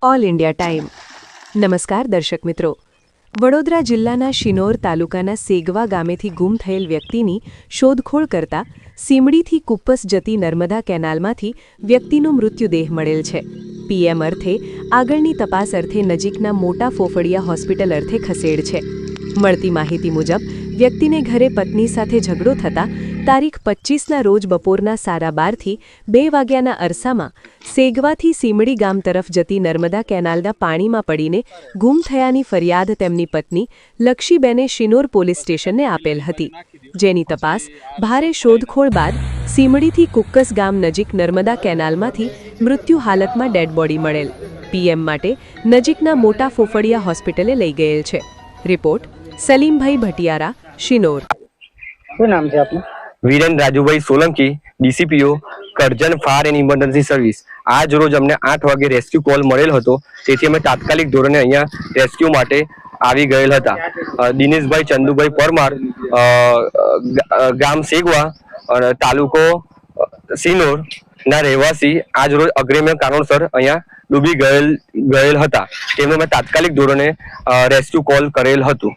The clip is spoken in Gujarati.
All India time. નમસ્કાર દર્શક મિત્રો. વડોદરા જિલ્લાના શિનોર તાલુકાના સેગવા ગામેથી ગુમ થયેલ વ્યક્તિની શોધખોળ કરતા સીમડીથી કુપ્પસ જતી નર્મદા કેનાલમાંથી વ્યક્તિનો મૃત્યુદેહ મળેલ છે. પીએમ અર્થે આગળની તપાસ અર્થે નજીકના મોટા ફોફડિયા હોસ્પિટલ અર્થે ખસેડ છે. મળતી માહિતી મુજબ વ્યક્તિને ઘરે પત્ની સાથે ઝઘડો થતા તારીખ 25ના રોજ બપોરના 12:30થી 2 વાગ્યાના અરસામાં સેગવાથી સીમડી ગામ તરફ જતી નર્મદા કેનાલના પાણીમાં પડીને ગુમ થયાની ફરિયાદ તેમની પત્ની લક્ષીબેને શિનોર પોલીસ સ્ટેશનને આપેલ હતી, જેની તપાસ ભારે શોધખોળ બાદ સીમડીથી કુક્કસ ગામ નજીક નર્મદા કેનાલમાંથી મૃત્યુ હાલતમાં ડેડ બોડી મળેલ. પીએમ માટે નજીકના મોટા ફોફડિયા હોસ્પિટલે લઈ ગયેલ છે. રિપોર્ટ સલીમભાઈ ભટિયારા, શિનોર. શું નામ છે આપનું? Viren Rajubhai Solanki, DCPO Karjan fire and emergency service. આજ રોજ અમને 8 વાગે રેસ્ક્યુ કોલ મળેલ હતો, તેથી અમે તાત્કાલિક ધોરણે અહીંયા રેસ્ક્યુ માટે આવી ગયેલ હતા. દિનેશભાઈ ચંદુભાઈ પરમાર, ગામ સેગવા, તાલુકો સિનોર ના રહેવાસી આજ રોજ અગ્રિમ કારણોસર અહીંયા ડૂબી ગયેલ હતા. તેમને અમે તાત્કાલિક ધોરણે રેસ્ક્યુ કોલ કરેલ હતું.